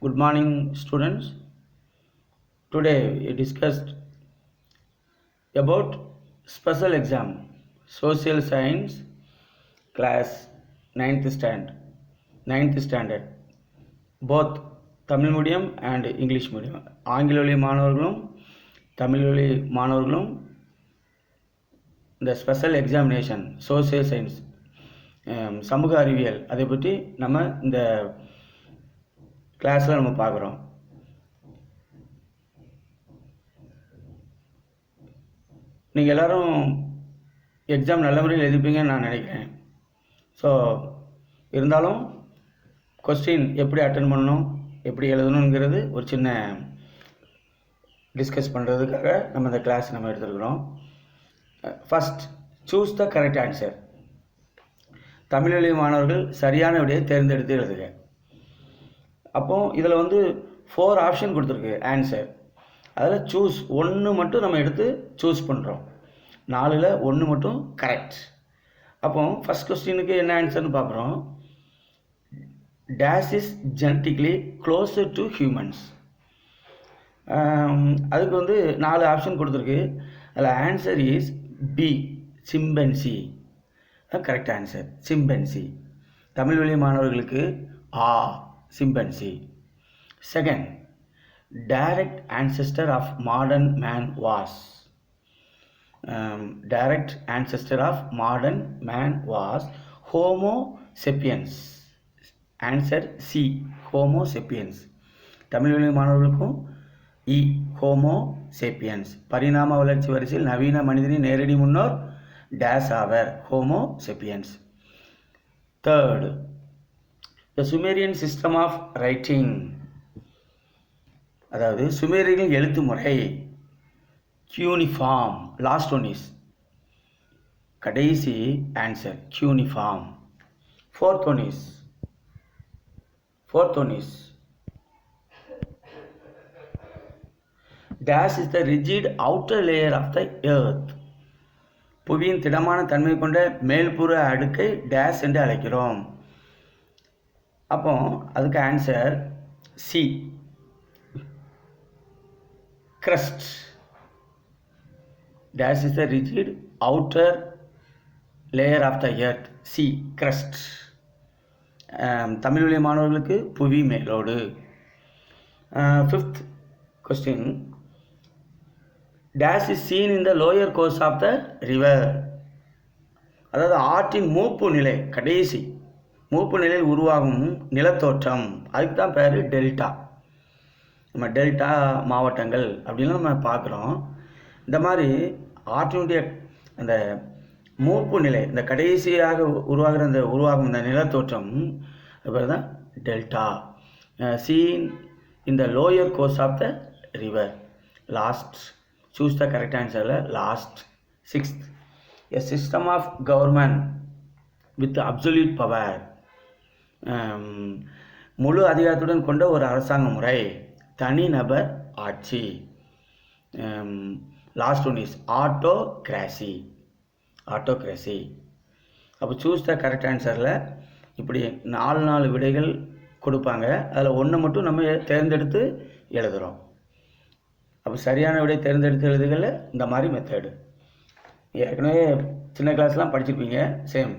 Good morning, students. Today we discussed about special exam, social science, class ninth standard, both Tamil medium and English medium. ஆங்கில வழி மாணவர்களும் தமிழ் வழி மாணவர்களும் இந்த special examination social science, சமூக அறிவியல், அதை பற்றி நம்ம இந்த கிளாஸில் நம்ம பார்க்குறோம். நீங்கள் எல்லோரும் எக்ஸாம் நல்ல முறையில் எழுதிப்பீங்கன்னு நான் நினைக்கிறேன். ஸோ இருந்தாலும் கொஸ்டின் எப்படி அட்டன் பண்ணணும், எப்படி எழுதணுங்கிறது ஒரு சின்ன டிஸ்கஸ் பண்ணுறதுக்காக நம்ம இந்த கிளாஸ் நம்ம எடுத்துருக்குறோம். First, choose the correct answer. Tamil வழி மாணவர்கள் சரியான விடையை தேர்ந்தெடுத்து எழுதுக. அப்போது இதில் 4 ஆப்ஷன் கொடுத்துருக்கு ஆன்சர். அதில் சூஸ் 1 மட்டும் நம்ம எடுத்து சூஸ் பண்ணுறோம். 4ல் 1 மட்டும் கரெக்ட். அப்போ ஃபஸ்ட் கொஸ்டினுக்கு என்ன ஆன்சர்னு பார்க்குறோம். Dash is genetically closer to humans. அதுக்கு 4 ஆப்ஷன் கொடுத்துருக்கு. அதில் answer is B, chimpanzee. Correct answer chimpanzee. Tamil வழி மாணவர்களுக்கு chimpanzee. Second, direct ancestor of modern man was. Direct ancestor of modern man was Homo sapiens. Answer C, Homo sapiens. Tamil வழி மாணவர்களுக்கும் Homo sapiens. பரிணாம வளர்ச்சி வரிசையில் நவீன மனிதனின் நேரடி முன்னோர் டேஸ் ஆவர், Homo sapiens. Third, the Sumerian system of writing. அதாவது சுமேரியர்கள் எழுத்து முறை கியூனிஃபார்ம். லாஸ்ட் ஒன் இஸ் கடைசி answer cuneiform. Fourth one is dash is the rigid outer layer of the earth. புவியின் திடமான தன்மை கொண்ட மேல்புற அடுக்கை டேஷ் என்று அழைக்கிறோம். அப்போ அதுக்கு answer C, crust. Dash is the rigid outer layer of the earth. C, crust. Tamil வழி மாணவர்களுக்கு புவி மேலோடு. Fifth question, dash is seen in the lower course of the river. அதாவது ஆற்றின் மூப்பு நிலை, கடைசி மூப்பு நிலையில் உருவாகும் நிலத்தோற்றம், அதுக்கு தான் பேர் டெல்டா. நம்ம டெல்டா மாவட்டங்கள் அப்படின்லாம் நம்ம பார்க்குறோம். இந்த மாதிரி ஆற்றினுடைய அந்த மூப்பு நிலை, இந்த கடைசியாக உருவாகும் இந்த நிலத்தோற்றம் பேர் தான் delta. Seen in the lower course of the river. Last, choose the correct ஆன்சரில் last. Sixth, a system of government with absolute power. முழு அதிகாரத்துடன் கொண்ட ஒரு அரசாங்க முறை, தனிநபர் ஆட்சி. Last one is autocracy. அப்போ சூஸ் த கரெக்ட் ஆன்சரில் இப்படி 4 விடைகள் கொடுப்பாங்க. அதில் 1 மட்டும் நம்ம தேர்ந்தெடுத்து எழுதுகிறோம். அப்போ சரியான விடை தேர்ந்தெடுத்து எழுதுகளில் இந்த மாதிரி மெத்தடு ஏற்கனவே சின்ன கிளாஸ்லாம் படிச்சிருப்பீங்க. Same.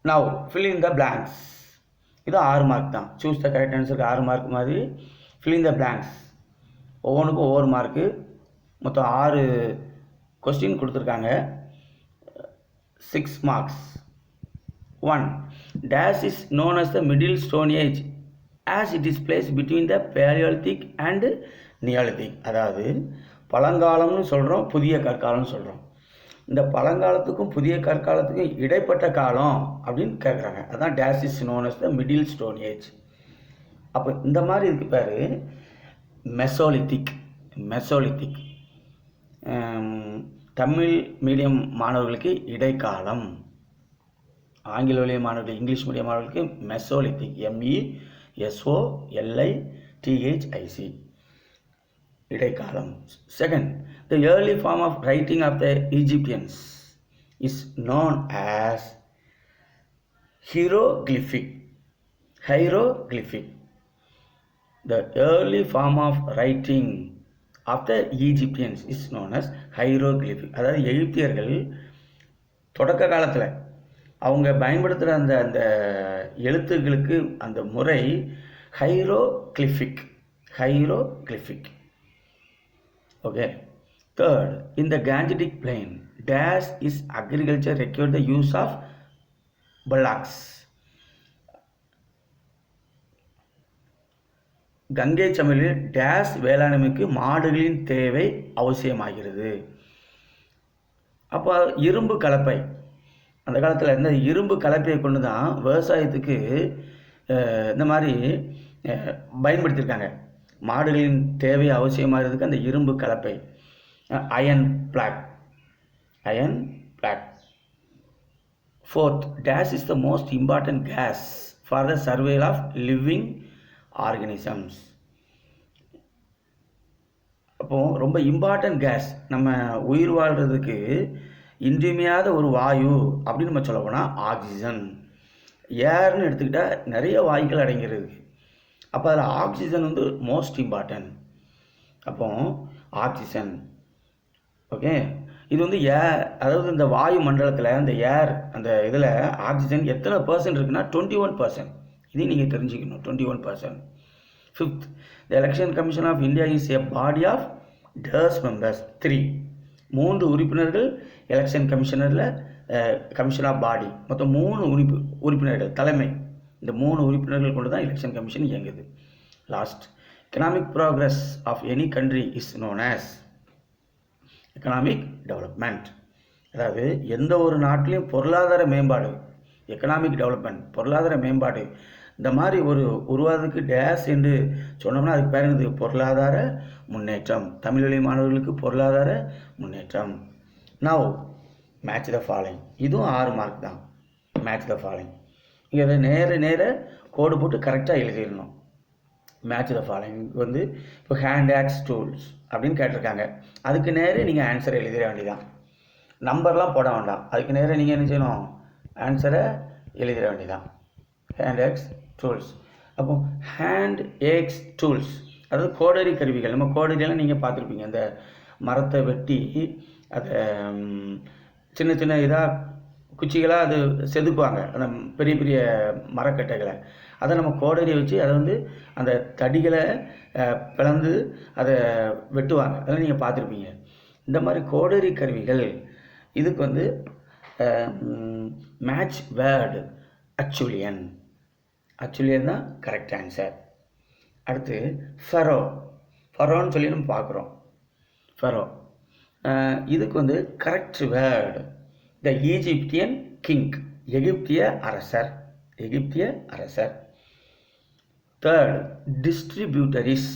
Now fill in the blanks. இது 6 மார்க் தான். சூஸ் த கரெக்ட் ஆன்சருக்கு 6 மார்க் மாதிரி fill in the blanks. ஒவ்வொன்றுக்கும் ஒவ்வொரு மார்க்கு. மொத்தம் 6 கொஸ்டின் கொடுத்துருக்காங்க. 6 marks. 1, dash is known as the middle stone age as it is placed between the paleolithic and neolithic. அதாவது பழங்காலம்னு சொல்கிறோம், புதிய கற்காலம்னு சொல்கிறோம். இந்த பழங்காலத்துக்கும் புதிய கற்காலத்துக்கும் இடைப்பட்ட காலம் அப்படின்னு கேட்குறாங்க. அதான் dash is known as the middle stone age. அப்போ இந்த மாதிரி இதுக்கு பேர் மெசோலித்திக். தமிழ் மீடியம் மாணவர்களுக்கு இடைக்காலம், ஆங்கில வழி மாணவர்கள், இங்கிலீஷ் மீடியம் மாணவர்களுக்கு மெசோலித்திக், MESOLITHIC, இடைக்காலம். Second, the early form of writing of the Egyptians is known as hieroglyphic. The early form of writing of the Egyptians is known as hieroglyphic. அதாவது எகிப்தியர்கள் தொடக்க காலத்தில் அவங்க பயன்படுத்துகிற அந்த அந்த எழுத்துக்களுக்கு அந்த முறை hieroglyphic. Okay. Third, in the Gangetic plain, dash is agriculture required the use of bullocks. Ganga சமவெளியில் டேஷ் வேளாண்மைக்கு மாடுகளின் தேவை அவசியமாகிறது. அப்போ இரும்பு கலப்பை அந்த காலத்தில் இருந்த இரும்பு கலப்பையை கொண்டு தான் விவசாயத்துக்கு இந்த மாதிரி பயன்படுத்தியிருக்காங்க. மாடுகளின் தேவை அவசியமாகிறதுக்கு அந்த இரும்பு கலப்பை. Iron block. Fourth, dash is the most important gas for the survival of living organisms. அப்போ ரொம்ப இம்பார்ட்டன்ட் கேஸ், நம்ம உயிர் வாழ்கிறதுக்கு இன்றியமையாத ஒரு வாயு அப்படின்னு நம்ம சொல்ல போனால் ஆக்சிஜன். ஏர்னு எடுத்துக்கிட்டால் நிறைய வாயுக்கள் அடங்கிறது. அப்போ அதில் ஆக்சிஜன் வந்து மோஸ்ட் இம்பார்ட்டன்ட். அப்போ ஆக்சிஜன். ஓகே, இது வந்து அதாவது இந்த வாயு மண்டலத்தில் அந்த ஏர் அந்த இதில் ஆக்சிஜன் எத்தனை % இருக்குன்னா 21%. இதையும் நீங்கள் தெரிஞ்சுக்கணும், 21%. Fifth, the Election Commission of India is a body of diverse members. 3 உறுப்பினர்கள் எலெக்ஷன் கமிஷன் ஆஃப் பாடி. மொத்தம் 3 உறுப்பினர்கள் தலைமை. இந்த 3 உறுப்பினர்கள் கொண்டு தான் எலெக்ஷன் கமிஷன் இயங்குது. Last, economic progress of any country is known as economic development. அதாவது எந்த ஒரு நாட்டிலையும் பொருளாதார மேம்பாடு, எக்கனாமிக் டெவலப்மெண்ட் பொருளாதார மேம்பாடு, இந்த மாதிரி ஒரு உருவாதத்துக்கு டேஸ் என்று சொன்னோம்னா அதுக்கு பேர் என்னது? பொருளாதார முன்னேற்றம். தமிழ் வழி மாணவர்களுக்கு பொருளாதார முன்னேற்றம். Now match the following. இதுவும் 6 மார்க் தான். Match the following. இங்கே அதை நேர கோடு போட்டு கரெக்டாக எழுதிடணும். மேட்ச் த ஃபாலோயிங் வந்து இப்போ ஹேண்ட் ஆக்ஸ் டூல்ஸ் அப்படின்னு கேட்டிருக்காங்க. அதுக்கு நேரே நீங்கள் ஆன்சரை எழுதிட வேண்டியதான். நம்பர்லாம் போட வேண்டாம். அதுக்கு நேரே நீங்கள் என்ன செய்யணும்? ஆன்சரை எழுதிட வேண்டியதான். Hand axe tools. அப்போ ஹேண்ட் ஏக்ஸ் டூல்ஸ் அதாவது கோடரி கருவிகள். நம்ம கோடரியெல்லாம் நீங்கள் பார்த்துருப்பீங்க. அந்த மரத்தை வெட்டி அதை சின்ன இதாக குச்சிகளாக அது செதுக்குவாங்க, அந்த பெரிய பெரிய மரக்கட்டைகளை. அதை நம்ம கோடரியை வச்சு அதை வந்து அந்த தடிகளை பிளந்து அதை வெட்டுவாங்க. அதெல்லாம் நீங்கள் பார்த்துருப்பீங்க. இந்த மாதிரி கோடரி கருவிகள். இதுக்கு வந்து மேட்ச் வேர்டு அச்சுலியன் தான் கரெக்ட் ஆன்சர். அடுத்து ஃபரோன்னு சொல்லி நம்ம பார்க்குறோம். ஃபரோ இதுக்கு வந்து கரெக்ட் வேர்டு த ஈஜிப்தியன் கிங், எகிப்திய அரசர். தேர்ட், டிஸ்ட்ரிபியூட்டரிஸ்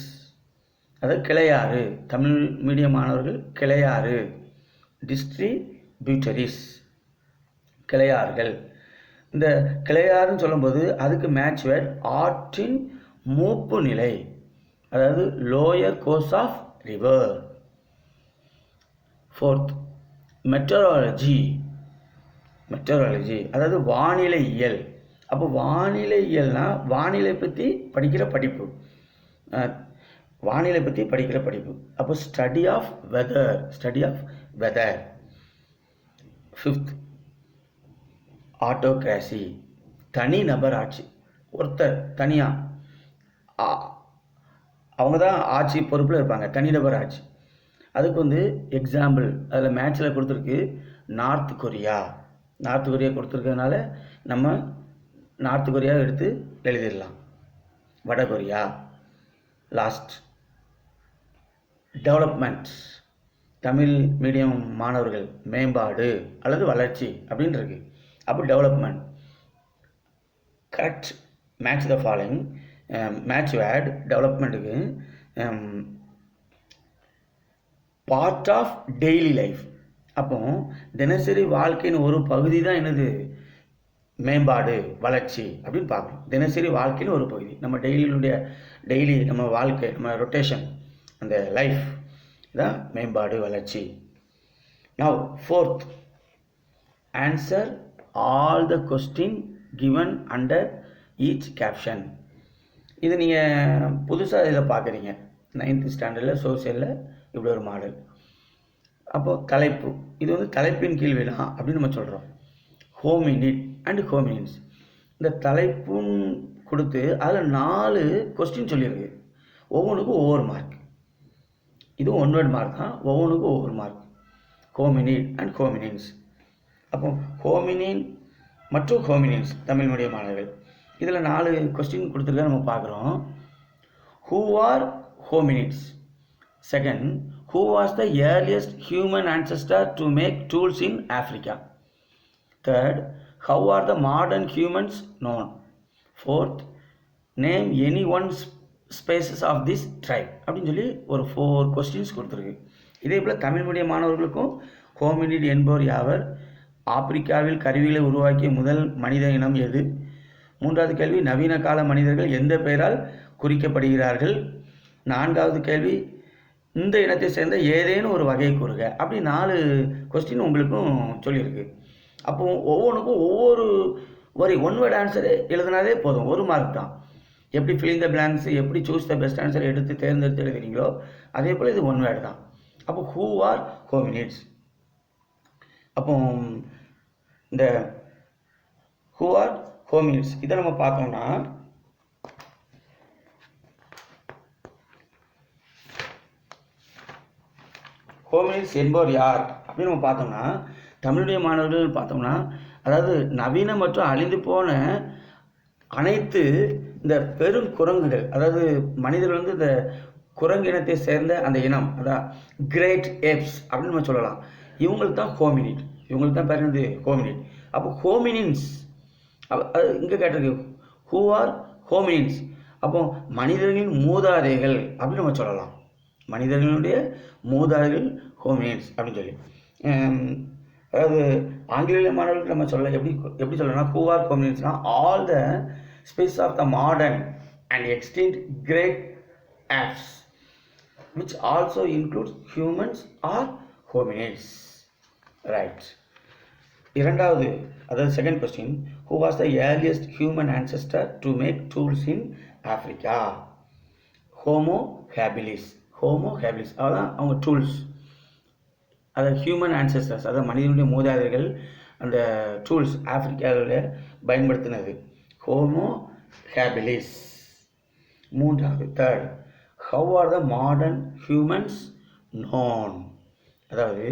அதாவது கிளையாறு. தமிழ் மீடியம் மாணவர்கள் கிளையாறு. டிஸ்ட்ரிபியூட்டரிஸ் கிளையாறுகள். இந்த கிளையாறுன்னு சொல்லும்போது அதுக்கு மேட்ச் வேர்ட் ஆற்றின் மூப்பு நிலை, அதாவது lower course of river. Fourth, meteorology அதாவது வானிலை இயல். அப்போ வானிலை இயல்னா வானிலை பற்றி படிக்கிற படிப்பு. அப்போ ஸ்டடி ஆஃப் வெதர். ஃபிஃப்த், ஆட்டோக்ராசி தனி நபர் ஆட்சி. ஒருத்தர் தனியாக அவங்க தான் ஆட்சி பொறுப்பில் இருப்பாங்க, தனிநபர் ஆட்சி. அதுக்கு வந்து எக்ஸாம்பிள் அதில் மேட்ச்சில் கொடுத்துருக்கு நார்த் கொரியா கொடுத்துருக்கிறதுனால நம்ம நார்த் கொரியா எடுத்து எழுதிடலாம். வட Korea. Last, development. Tamil medium மாணவர்கள் மேம்பாடு அல்லது வளர்ச்சி அப்படின்னு இருக்கு. அப்போ development correct. Match the following. Match word டெவலப்மெண்ட்டுக்கு பார்ட் ஆஃப் டெய்லி லைஃப். அப்போ தினசரி வாழ்க்கையின் ஒரு பகுதி தான் என்னது? மேம்பாடு வளர்ச்சி அப்படின்னு பார்க்கணும். தினசரி வாழ்க்கையின் ஒரு பகுதி. நம்ம டெய்லி நம்ம வாழ்க்கை, நம்ம ரொட்டேஷன், அந்த லைஃப் தான் மேம்பாடு வளர்ச்சி. Now fourth, answer all the question given under each caption. இது நீங்கள் புதுசாக இதை பார்க்குறீங்க 9th ஸ்டாண்டர்டில் சோசியலில் இப்படி ஒரு மாடல். அப்போது தலைப்பு, இது வந்து தலைப்பின் கீழ் வினா அப்படின்னு நம்ம சொல்கிறோம். Hominid and hominins. இந்த தலைப்புன்னு கொடுத்து அதில் 4 கொஸ்டின் சொல்லியிருக்கு. ஒவ்வொன்றுக்கும் ஒவ்வொரு மார்க். இதுவும் 1 வேர்ட் மார்க் தான், ஒவ்வொன்றுக்கும் ஒவ்வொரு மார்க். Hominid and hominins. அப்போ ஹோமினின் மற்றும் ஹோமினின்ஸ் தமிழ் மீடிய மாணவர்கள் இதில் 4 கொஸ்டின் கொடுத்துருக்க நம்ம பார்க்குறோம். Who are hominids? Second, who was the earliest human ancestor to make tools in Africa? Third, how are the modern humans known? Fourth, name any one species of this tribe. அப்படின்னு சொல்லி ஒரு 4 questions கொடுத்துருக்கு. இதே போல் தமிழ் மீடிய மாணவர்களுக்கும் hominid என்பவர் யாவர்? ஆப்பிரிக்காவில் கருவிகளை உருவாக்கிய முதல் மனித இனம் எது? 3வது கேள்வி, நவீன கால மனிதர்கள் எந்த பெயரால் குறிக்கப்படுகிறார்கள்? 4வது கேள்வி, இந்த இனத்தை சேர்ந்த ஏதேனும் ஒரு வகையை கூறுக. அப்படி 4 கொஸ்டின் உங்களுக்கும் சொல்லியிருக்கு. அப்போ ஒவ்வொன்றுக்கும் ஒவ்வொரு ஒரு 1 வேர்ட் ஆன்சரு எழுதினாலே போதும், 1 மார்க் தான். எப்படி ஃபில்லிங் த பிளாங்க்ஸ், எப்படி சூஸ் த பெஸ்ட் ஆன்சர் தேர்ந்தெடுத்து எழுதுறீங்களோ அதே போல் இது 1 வேர்டு தான். அப்போ ஹூ ஆர் ஹோமினிட்ஸ். அப்போ இந்த ஹூ ஆர் ஹோமினிட்ஸ் இதை நம்ம பார்த்தோம்னா ஹோமினிட்ஸ் என்பவர் யார் அப்படின்னு நம்ம பார்த்தோம்னா, தமிழுடைய மாணவர்கள் பார்த்தோம்னா, அதாவது நவீன மற்றும் அழிந்து போன அனைத்து இந்த பெரும் குரங்குகள், அதாவது மனிதர்கள் வந்து இந்த குரங்கு இனத்தை சேர்ந்த அந்த இனம், அதான் கிரேட் ஏப்ஸ் அப்படின்னு நம்ம சொல்லலாம். இவங்களுக்கு தான் ஹோமினிட், இவங்களுக்கு தான் பேர் என்னது ஹோமினிட். அப்போ ஹோமினின்ஸ் அது இங்கே கேட்டிருக்கு, ஹூ ஆர் ஹோமினின்ஸ். அப்போ மனிதர்களின் மூதாதைகள் அப்படின்னு நம்ம சொல்லலாம். மனிதர்களுடைய மூதாதைகள் ஹோமினின்ஸ் அப்படின்னு சொல்லி, அதாவது ஆங்கிலேய மாணவர்களுக்கு நம்ம சொல்ல எப்படி சொல்லணும்னா, ஹூ ஆர் ஹோமினின்ஸ்னா all the species of the modern and extinct great apes which also includes humans or hominids. Right. இரண்டாவது, அதாவது second question, who was the earliest human ancestor to make tools in Africa? Homo habilis. Homo habilis அதான் அவங்க tools, அதாவது human ancestors, அதாவது மனிதனுடைய மூதாதையர்கள் அந்த tools ஆப்பிரிக்காவில் பயன்படுத்தினது ஹோமோ ஹேபிலிஸ். 3வது, third, how are the modern humans known? அதாவது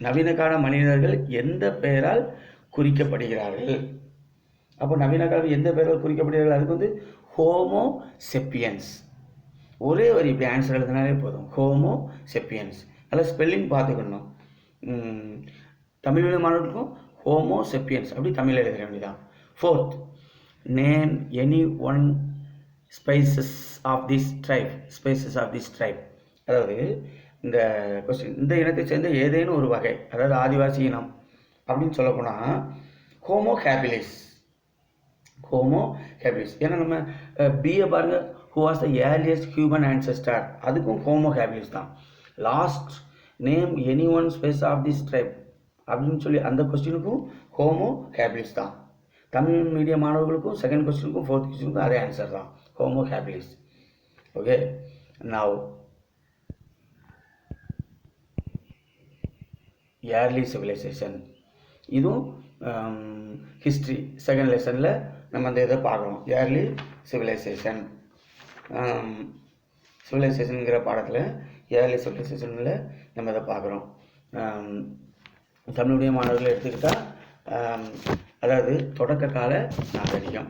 நவீன கால மனிதர்கள் எந்த பெயரால் குறிக்கப்படுகிறார்கள்? அப்போ நவீன காலம் எந்த பெயரால் குறிக்கப்படுகிறார்கள்? அதுக்கு வந்து ஹோமோ செப்பியன்ஸ். ஒரே ஒரு இப்படி ஆன்சர் எழுதினாலே போதும், ஹோமோ செப்பியன்ஸ். அதில் ஸ்பெல்லிங் பார்த்துக்கணும். தமிழ் மாணவர்களுக்கும் ஹோமோ செப்பியன்ஸ் அப்படி தமிழ் எழுத வேண்டியதான். 4th, name any one spices of this tribe. Spices of this tribe, அதாவது இந்த கொஸ்டின் இந்த இனத்தை சேர்ந்த ஏதேனும் ஒரு வகை, அதாவது ஆதிவாசி இனம் அப்படின்னு சொல்லப்போனால் ஹோமோ ஹேபிலிஸ். Homo habilis. ஏன்னா நம்ம பிஏ பாருங்க, who was the earliest human ancestor, அதுக்கும் ஹோமோ ஹேபிலிஸ் தான். Last, name any one space of this tribe அப்படின்னு சொல்லி அந்த கொஸ்டினுக்கும் ஹோமோ ஹேபிலிஸ் தான். தமிழ் மீடியம் மாணவர்களுக்கும் செகண்ட் கொஸ்டினுக்கும் 4th கொஸ்டினுக்கும் அதே ஆன்சர் தான், Homo habilis. Okay, now early civilisation. இதுவும் ஹிஸ்ட்ரி செகண்ட் லெசனில் நம்ம அந்த இதை பார்க்குறோம். ஏர்லி சிவிலைசேஷன், சிவிலைசேஷனுங்கிற பாடத்தில் ஏர்லி சிவிலைசேஷனில் நம்ம இதை பார்க்குறோம். தமிழுடைய மாணவர்களை எடுத்துக்கிட்டால் அதாவது தொடக்க கால நாகரிகம்.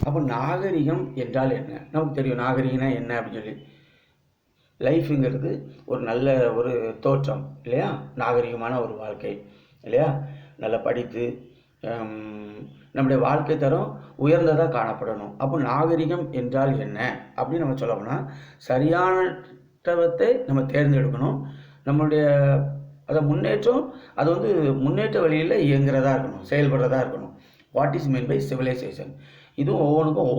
அப்போ நாகரிகம் என்றால் என்ன நமக்கு தெரியும். நாகரிகம்னா என்ன அப்படின்னு சொல்லி, லைஃபுங்கிறது ஒரு நல்ல ஒரு தோற்றம் இல்லையா, நாகரிகமான ஒரு வாழ்க்கை இல்லையா, நல்லா படித்து நம்முடைய வாழ்க்கை தரம் உயர்ந்ததாக காணப்படணும். அப்போ நாகரிகம் என்றால் என்ன அப்படின்னு நம்ம சொல்ல போனால், சரியானவத்தை நம்ம தேர்ந்தெடுக்கணும். நம்மளுடைய அதை முன்னேற்றம், அது வந்து முன்னேற்ற வழியில் இயங்குறதா இருக்கணும், செயல்படுறதா இருக்கணும். What is mean by civilisation? இதுவும் ஒவ்வொன்றுக்கும்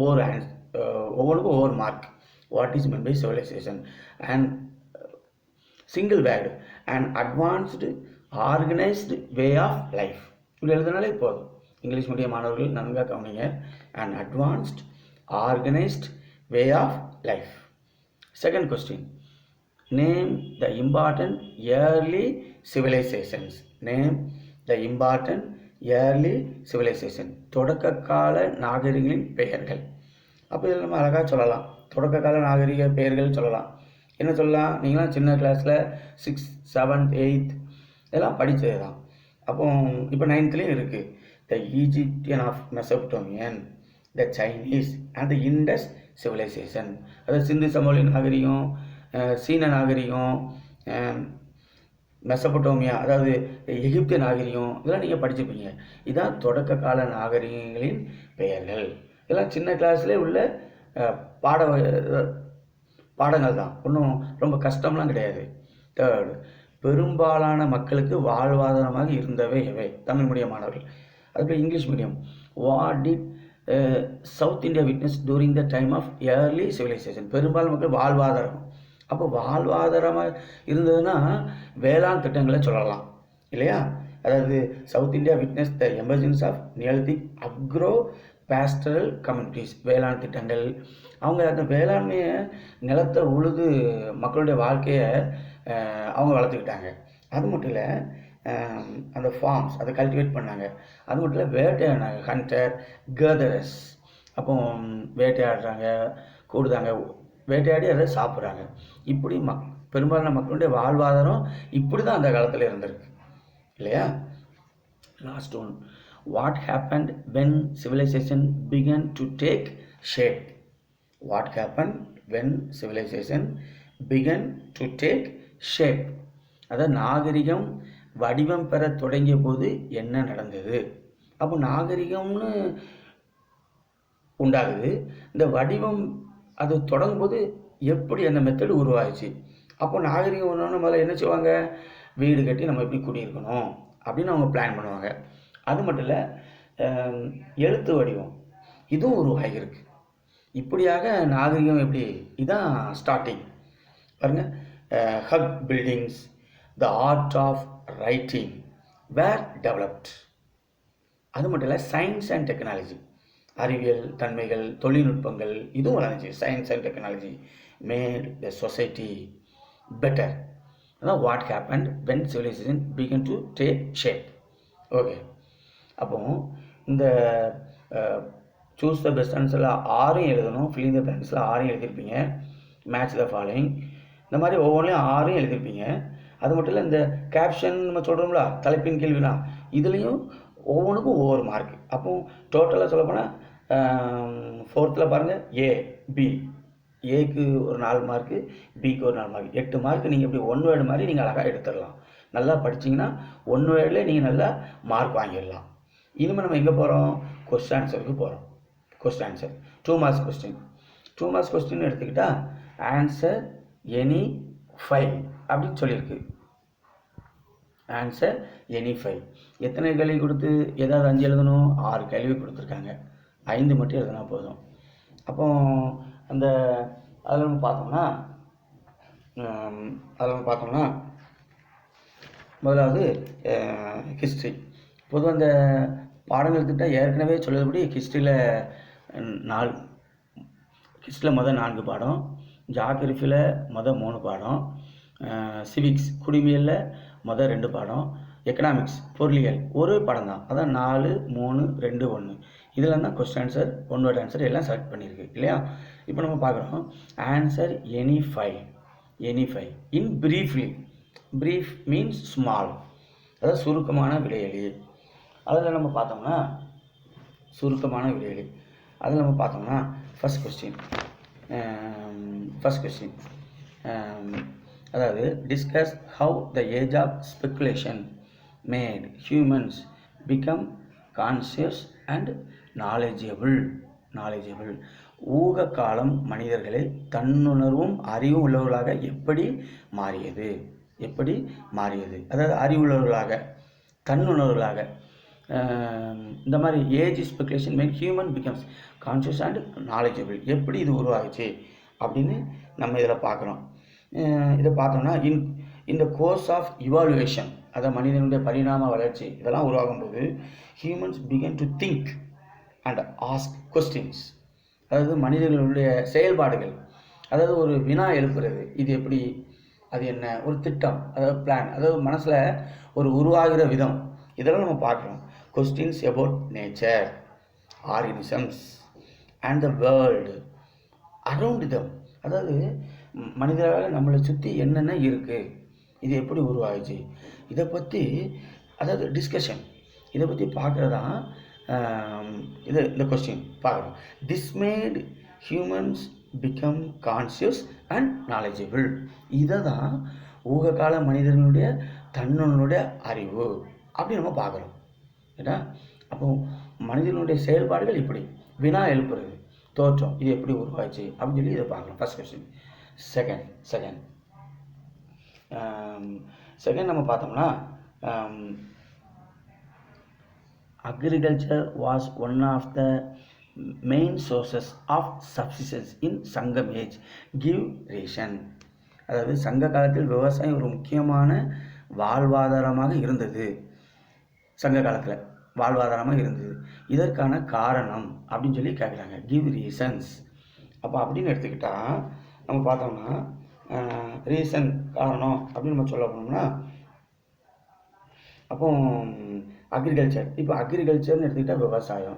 ஒவ்வொரு mark. What is meant by civilization? And single word, an advanced organized way of life. இப்படி எழுதினாலே போதும். இங்கிலீஷ் மீடியம் மாணவர்கள் நன்காக கவனிங்க. an advanced organised way of life. Second question, name the important early civilisations. Name the important early civilisation. தொடக்க கால நாகரிகங்களின் பெயர்கள். அப்போ இதில் நம்ம அழகாக சொல்லலாம், தொடக்க கால நாகரிக பெயர்கள் சொல்லலாம். என்ன சொல்லலாம்? நீங்களாம் சின்ன கிளாஸில் 6th 7th 8th இதெல்லாம் படித்தது தான். அப்போ இப்போ 9th இருக்குது. The Egyptian of Mesopotamian, the Chinese and the Indus civilisation. அதாவது சிந்து சமவெளி நாகரிகம், சீன நாகரிகம், மெசபடோமியா அதாவது எகிப்திய நாகரிகம், இதெல்லாம் நீங்கள் படிச்சிருப்பீங்க. இதுதான் தொடக்க கால நாகரிகங்களின் பெயர்கள். இதெல்லாம் சின்ன கிளாஸ்லேயே உள்ள பாடங்கள் தான், ஒன்றும் ரொம்ப கஷ்டம்லாம் கிடையாது. தேர்டு, பெரும்பாலான மக்களுக்கு வாழ்வாதாரமாக இருந்தவை எவை? தமிழ் மீடியம் மாணவர்கள். அதுபோல் English medium. What did South India witness during the time of early civilisation. பெரும்பாலான மக்கள் வாழ்வாதாரம். அப்போ வாழ்வாதாரமாக இருந்ததுன்னா வேளாண் திட்டங்களை சொல்லலாம் இல்லையா? அதாவது south India witness the emergence of neolithic agro pastoral communities. வேளாண் திட்டங்கள், அவங்க அந்த வேளாண்மையை நிலத்தை உழுது மக்களுடைய வாழ்க்கையை அவங்க வளர்த்துக்கிட்டாங்க. அது மட்டும் இல்லை, அந்த ஃபார்ம்ஸ் அதை கல்டிவேட் பண்ணாங்க. அது மட்டும் இல்லை, வேட்டையாடினாங்க. ஹண்டர் கேதரஸ். அப்போ வேட்டையாடுறாங்க, கூடுதாங்க, வேட்டையாடி அதை சாப்பிட்றாங்க. இப்படி பெரும்பாலான மக்களுடைய வாழ்வாதாரம் இப்படி தான் அந்த காலத்தில் இருந்திருக்கு இல்லையா? Last one, what happened when civilisation began to take shape. What happen when civilisation began to take shape. அதாவது நாகரிகம் வடிவம் பெற தொடங்கிய போது என்ன நடந்தது? அப்போ நாகரிகம்னு உண்டாகுது, இந்த வடிவம் அது தொடங்கும்போது எப்படி அந்த மெத்தடு உருவாச்சு? அப்போ நாகரிகம் ஒன்று முதல்ல என்ன செய்வாங்க? வீடு கட்டி நம்ம எப்படி குடியிருக்கணும் அப்படின்னு அவங்க பிளான் பண்ணுவாங்க. அது மட்டும் இல்லை, எழுத்து வடிவம் இதுவும் உருவாகியிருக்கு. இப்படியாக நாகரிகம் எப்படி, இதுதான் ஸ்டார்டிங். பாருங்கள், huge buildings, the art of writing were developed. அது மட்டும் இல்லை, சயின்ஸ் அண்ட் டெக்னாலஜி, அறிவியல் தன்மைகள், தொழில்நுட்பங்கள் இதுவும் வளர்ந்துச்சு. Science and technology made the society better. அதான் what happened when civilisation began to take shape. Okay, அப்போ இந்த சூஸ் த பெஸ்ட் ஆன்சரில் 6 எழுதணும். ஃபில் இன் த பிளாங்க்ஸில் 6 எழுதியிருப்பீங்க. மேட்ச் த ஃபாலோயிங், இந்த மாதிரி ஒவ்வொன்றையும் 6 எழுதியிருப்பீங்க. அது மட்டும் இல்லை, இந்த கேப்ஷன் நம்ம சொல்கிறோம்ல, தலைப்பின் கேள்வினா, இதுலேயும் ஒவ்வொன்றுக்கும் ஒவ்வொரு மார்க். அப்போ டோட்டலாக சொல்லப்போனால் 4th பாருங்கள், ஏ பி, ஏக்கு ஒரு 4 மார்க்கு, பிக்கு ஒரு 4 மார்க், 8 மார்க். நீங்கள் இப்படி 1 வேர்டு மாதிரி நீங்கள் அழகாக எடுத்துடலாம். நல்லா படிச்சிங்கன்னா 1 வேர்டில் நீங்கள் நல்லா மார்க் வாங்கிடலாம். இனிமேல் நம்ம எங்கே போகிறோம்? கொஸ்டின் ஆன்சருக்கு போகிறோம். Question answer 2 marks question. 2 marks question எடுத்துக்கிட்டால் ஆன்சர் எனி 5 அப்படின்னு சொல்லியிருக்கு. Answer any 5. எத்தனை கேள்வி கொடுத்து ஏதாவது 5 எழுதணும்? 6 கேள்வி கொடுத்துருக்காங்க. 5 மட்டும் எழுதினா போதும். அப்போ அந்த அதில் நம்ம பார்த்தோம்னா முதலாவது ஹிஸ்ட்ரி. பொதுவாக அந்த பாடங்கள் திட்டம் ஏற்கனவே சொல்லுறபடி ஹிஸ்ட்ரியில் முதல் 4 பாடம், ஜாகிரஃபியில் முதல் 3 பாடம், சிவிக்ஸ் குடிமையில் முதல் 2 பாடம், எக்கனாமிக்ஸ் பொருளியல் ஒரு பாடம் தான். அதான் 4 3 2 1. இதில் தான் கொஸ்டின் ஆன்சர், 1 வேர்ட் ஆன்சர் எல்லாம் செலக்ட் பண்ணியிருக்கு இல்லையா? இப்போ நம்ம பார்க்குறோம் answer any 5. In briefly. Brief means small, அதாவது சுருக்கமான விடையளி. அதில் நம்ம பார்த்தோம்னா ஃபஸ்ட் கொஸ்டின் அதாவது discuss how the age of speculation made humans become conscious and knowledgeable. ஊக காலம் மனிதர்களை தன்னுணர்வும் அறிவும் உள்ளவர்களாக எப்படி மாறியது? அதாவது அறிவுள்ளவர்களாக, தன்னுணர்வுகளாக. இந்த மாதிரி age speculation made human becomes conscious and knowledgeable. எப்படி இது உருவாகுச்சு அப்படின்னு நம்ம இதில் பார்க்குறோம். இதை பார்த்தோம்னா இந்த கோர்ஸ் ஆஃப் இவாலுவேஷன், அதாவது மனிதனுடைய பரிணாம வளர்ச்சி இதெல்லாம் உருவாகும்போது humans begin to think and ask questions. அதாவது மனிதர்களுடைய செயல்பாடுகள், அதாவது ஒரு வினா எழுப்புறது, இது எப்படி, அது என்ன, ஒரு திட்டம், அதாவது பிளான், அதாவது மனசில் ஒரு உருவாகிற விதம், இதெல்லாம் நம்ம பார்க்குறோம். Questions about nature, organisms and the world around them, அதாவது மனிதராக நம்மளை சுற்றி என்னென்ன இருக்குது, இது எப்படி உருவாகுச்சு, இதை பற்றி, அதாவது டிஸ்கஷன், இதை பற்றி பார்க்குறதான் இது இந்த கொஸ்டின் பார்க்குறோம். This made humans become conscious and knowledgeable, இதை தான் ஊககால மனிதர்களுடைய தன்னுடைய அறிவு அப்படி நம்ம பார்க்குறோம். ஏன்னா அப்போ மனிதனுடைய செயல்பாடுகள் இப்படி வினா எழுப்புறது, தோற்றம், இது எப்படி உருவாச்சு அப்படின்னு சொல்லி இதை பார்க்கலாம். First question. செகண்ட் நம்ம பார்த்தோம்னா, agriculture was one of the main sources of subsistence in Sangam age. Give reason. அதாவது சங்க காலத்தில் விவசாயம் ஒரு முக்கியமான வாழ்வாதாரமாக இருந்தது. சங்க காலத்தில் வாழ்வாதாரமாக இருந்தது, இதற்கான காரணம் அப்படின்னு சொல்லி கேட்குறாங்க. Give reasons. அப்போ அப்படின்னு எடுத்துக்கிட்டால் நம்ம பார்த்தோம்னா ரீசன், காரணம் அப்படின்னு நம்ம சொல்ல போனோம்னா, அப்போ அக்ரிகல்ச்சர், இப்போ அக்ரிகல்ச்சர்னு எடுத்துக்கிட்டால்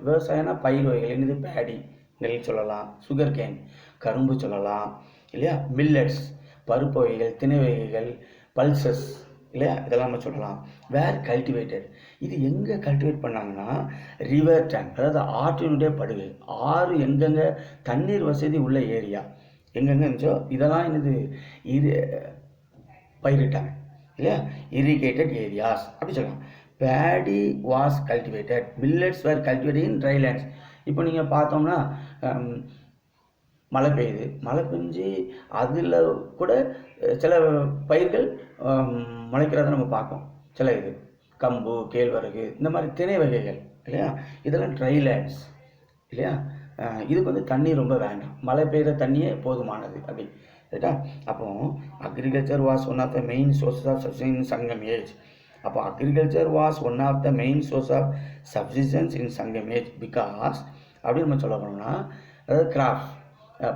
விவசாயம்னா பயிர் வகைகள், என்னது, பேடி, நெல் சொல்லலாம், சுகர் கேன், கரும்பு சொல்லலாம் இல்லையா, மில்லட்ஸ், பருப்பு வகைகள், திணை வகைகள், பல்சஸ் இல்லையா, இதெல்லாம் நம்ம சொல்லலாம். வேர் கல்டிவேட்டட், இது எங்கே கல்டிவேட் பண்ணாங்கன்னா ரிவர் டேங்க், அதாவது ஆற்றினுடைய படுகை, ஆறு எங்கெங்கே தண்ணீர் வசதி உள்ள ஏரியா எங்கெங்கே இருந்துச்சோ இதெல்லாம் என்னது இது பயிரிட்டாங்க இல்லையா, இரிகேட்டட் ஏரியாஸ் அப்படி சொல்லலாம். Paddy was cultivated, millets were cultivated in dry lands. இப்போ நீங்கள் பார்த்தோம்னா மழை பெய்யுது, மழை பெஞ்சு அதில் கூட சில பயிர்கள் முளைக்கிறத நம்ம பார்ப்போம். சில இது கம்பு, கேழ்வரகு, இந்த மாதிரி திணை வகைகள் இல்லையா, இதெல்லாம் ட்ரை லேண்ட்ஸ் இல்லையா. இதுக்கு வந்து தண்ணி ரொம்ப வேண்டாம், மழை பெய்கிற தண்ணியே போதுமானது அப்படி ரைட்டா. அப்போ agriculture was one of the main source of subsistence in Sangam age. அப்போ agriculture was one of the main source of subsistence in Sangam age because அப்படின்னு நம்ம சொல்ல போனோம்னா, அதாவது கிராஃப்ட்,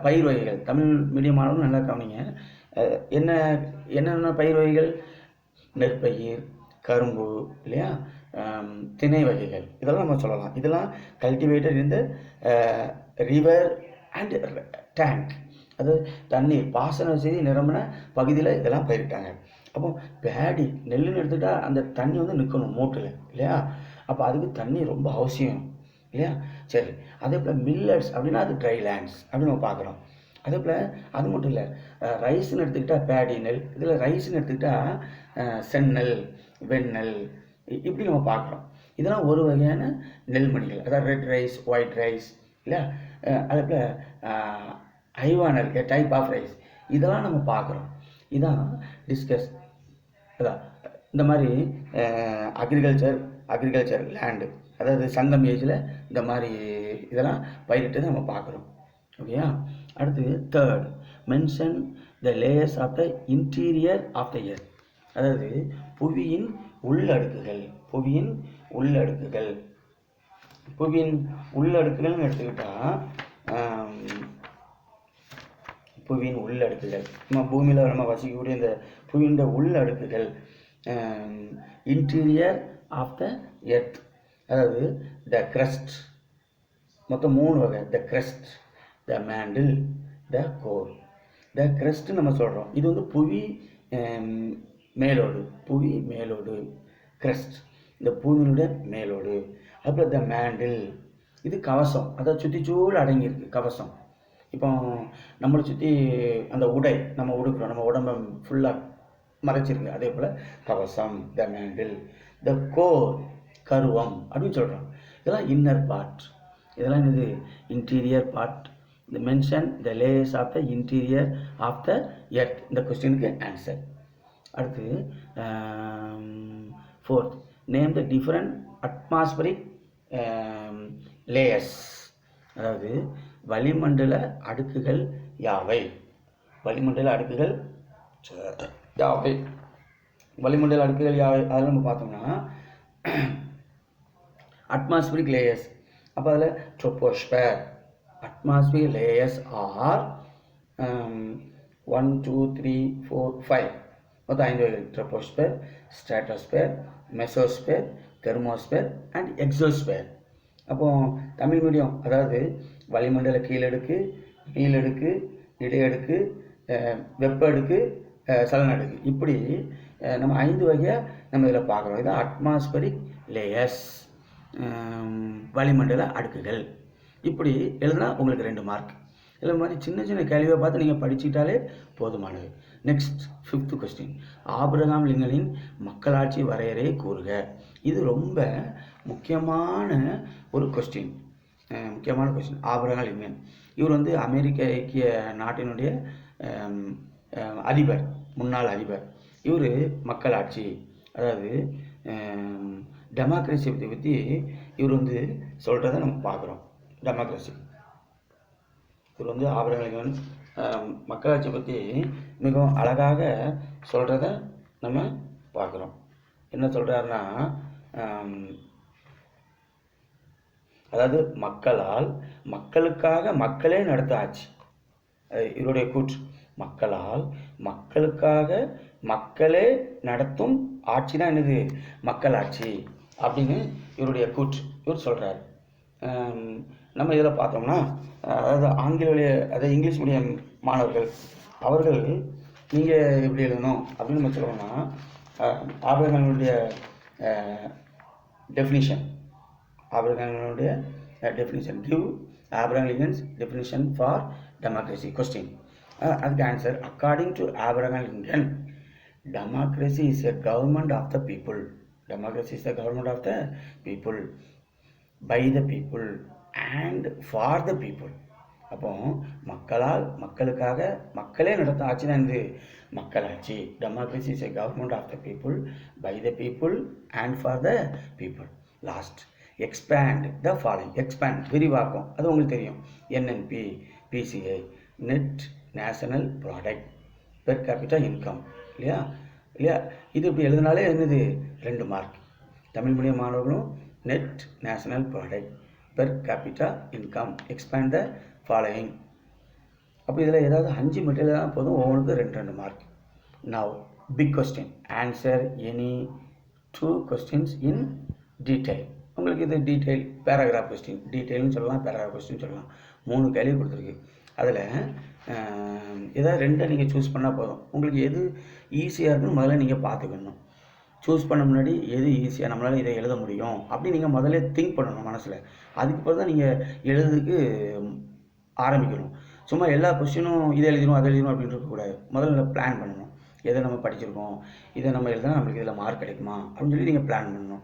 பயிர் வகைகள். தமிழ் மீடியமானவங்க நல்லா கவனிங்க. என்னென்ன பயிர் வகைகள், நெற்பயிர், கரும்பு இல்லையா, திணை வகைகள், இதெல்லாம் நம்ம சொல்லலாம். இதெல்லாம் கல்டிவேட்டட் இந்த ரிவர் அண்ட் டேங்க், அது தண்ணீர் பாசன வசதி நிரம்பின பகுதியில் இதெல்லாம் பயிரிட்டாங்க. அப்போ பேடி, நெல்லுன்னு எடுத்துக்கிட்டால் அந்த தண்ணி வந்து நிற்கணும் மூட்டில் இல்லையா, அப்போ அதுக்கு தண்ணி ரொம்ப அவசியம் இல்லையா. சரி, அதே போல் மில்லட்ஸ் அப்படின்னா அது ட்ரை லேண்ட்ஸ் அப்படின்னு நம்ம பார்க்குறோம். அதே போல் அது மட்டும் இல்லை, ரைஸ்ன்னு எடுத்துக்கிட்டால் பேடி நெல், இதில் ரைஸ்ன்னு எடுத்துக்கிட்டால் செந்நெல், வெண்ணெல், இப்படி நம்ம பார்க்குறோம். இதெல்லாம் ஒரு வகையான நெல்மணிகள், அதாவது ரெட் ரைஸ், ஒயிட் ரைஸ் இல்லையா. அதே போல் ஐவானல், ஏ டைப் ஆஃப் ரைஸ், இதெல்லாம் நம்ம பார்க்குறோம். இதான் டிஸ்கஸ். அதான் இந்த மாதிரி அக்ரிகல்ச்சர் லேண்டு, அதாவது சங்கம் ஏஜில் இந்த மாதிரி இதெல்லாம் பயிரிட்டு நம்ம பார்க்குறோம். ஓகேயா. அடுத்து third, mention the layers of the interior of the earth, அதாவது புவியின் உள்ளடுக்குகள்னு எடுத்துக்கிட்டால் புவியின் உள்ளடுக்குகள், நம்ம பூமியில் நம்ம வசிக்கக்கூடிய இந்த புவியின் உள்ளடுக்குகள், இன்டீரியர் ஆஃப் த எர்த், அதாவது த கிரஸ்ட், மொத்தம் 3 வகை, the crust, the mantle, the core. The crust நம்ம சொல்கிறோம், இது வந்து புவி மேலோடு, கிரஸ்ட் இந்த பூமியினுடைய மேலோடு. அப்புறம் த மேண்டில், இது கவசம், அதாவது சுற்றிச்சூழல் அடங்கியிருக்கு கவசம். இப்போ நம்மளை சுற்றி அந்த உடை நம்ம உடுக்கிறோம், நம்ம உடம்பை ஃபுல்லாக மறைச்சிருக்கு, அதே போல் கவசம், த மேண்டில். த கோர், கருவம் அப்படின்னு சொல்கிறோம். இதெல்லாம் இன்னர் பார்ட், இதெல்லாம் என்னது, இன்டீரியர் பார்ட். இந்த mention the layers of the interior of the earth, இந்த கொஸ்டினுக்கு ஆன்சர். அடுத்து fourth, name the different atmospheric layers, அதாவது வளிமண்டல அடுக்குகள் யாவை. அதில் நம்ம பார்த்தோம்னா அட்மாஸ்பரிக் லேயர்ஸ். அப்போ அதில் ட்ரோபோஸ்பியர், atmosphere layers are 1 2 3 4 5 மொத்தம் 5 வகை. Troposphere, stratosphere, mesosphere, thermosphere and exosphere. அப்போ தமிழ் மீடியம் அதாவது வளிமண்டல கீழடுக்கு, நீலடுக்கு, இடையடுக்கு, வெப்ப அடுக்கு, சலனடுக்கு, இப்படி நம்ம 5 வகையாக நம்ம இதில் பார்க்குறோம். இதான் அட்மாஸ்பரிக் லேயர்ஸ், வளிமண்டல அடுக்குகள். இப்படி எழுதுனா உங்களுக்கு 2 மார்க். இதில் மாதிரி சின்ன சின்ன கேள்வியை பார்த்து நீங்கள் படிச்சுக்கிட்டாலே போதுமானது. நெக்ஸ்ட் 5th கொஸ்டின், ஆபிரகாம் லிங்கனின் மக்களாட்சி வரையறையை கூறுக. இது ரொம்ப முக்கியமான ஒரு கொஸ்டின். ஆபிரகாம் லிங்கன் இவர் வந்து அமெரிக்க ஐக்கிய நாட்டினுடைய அதிபர், முன்னாள் அதிபர். இவர் மக்களாட்சி அதாவது டெமோக்ரஸி பற்றி இவர் வந்து சொல்கிறத நம்ம பார்க்குறோம். டெமோக்ரஸி இவர் வந்து ஆபிரகாம் லிங்கன் மக்களாட்சி பற்றி மிகவும் அழகாக சொல்கிறத நம்ம பார்க்குறோம். என்ன சொல்கிறாருன்னா, அதாவது மக்களால் மக்களுக்காக மக்களே நடத்த ஆட்சி. இவருடைய கூற்று, மக்களால் மக்களுக்காக மக்களே நடத்தும் ஆட்சி தான் என்னது மக்களாட்சி அப்படின்னு இவருடைய கூற்று. இவர் சொல்கிறார். நம்ம இதில் பார்த்தோம்னா, அதாவது ஆங்கில வழி அதாவது இங்கிலீஷ் மீடியம் மாணவர்கள் அவர்கள் நீங்கள் எப்படி எழுதணும் அப்படின்னு நம்ம சொல்லணும்னா, ஆபிரகாமுடைய definition, give Abraham Lincoln's definition for democracy. Question, அதுக்கு answer, according to Abraham Lincoln, democracy is a government of the people. Democracy is the government of the people, by the people and for the people. அப்போ மக்களால் மக்களுக்காக மக்களே நடத்த ஆட்சி தான் இது மக்களாட்சி. democracy is a government of the people, by the people and for the people. Last, expand the following. expand விரிவாக்கம், அது உங்களுக்கு தெரியும். NNP, PCI, net national product, per capita income, இல்லையா? இது இப்படி எழுதினாலே என்னது 2 மார்க். தமிழ் மீடியம் மாணவர்களும் net national product, per capita income, expand the following. அப்போ இதில் ஏதாவது 5 மெட்டீரியல் தான் போதும், ஒவ்வொன்றுக்கு 2 mark. Now big question, answer any 2 questions in detail. உங்களுக்கு இது டீட்டெயில் பேராகிராஃப் கொஸ்டின், டீட்டெயில்னு சொல்லலாம், பேராகிராஃப் கொஸ்டின் சொல்லலாம். 3 கேள்வி கொடுத்துருக்கு. அதில் ஏதாவது 2 நீங்கள் சூஸ் பண்ணால் போதும். உங்களுக்கு எது ஈஸியாக இருக்குன்னு முதல்ல நீங்கள் பார்த்துக்கணும். சூஸ் பண்ண முன்னாடி எது ஈஸியாக நம்மளால் இதை எழுத முடியும் அப்படின்னு நீங்கள் முதல்ல திங்க் பண்ணணும் மனசில். அதுக்கப்புறம் தான் நீங்கள் எழுதுறதுக்கு ஆரம்பிக்கணும். சும்மா எல்லா கொஸ்டினும் இதை எழுதணும் அதை எழுதணும் அப்படின்னு இருக்கக்கூடாது. முதல்ல பிளான் பண்ணணும். எதை நம்ம படிச்சிருக்கோம், இதை நம்ம எழுதினா நம்மளுக்கு இதில் மார்க் கிடைக்குமா அப்படின்னு சொல்லி நீங்கள் பிளான் பண்ணணும்.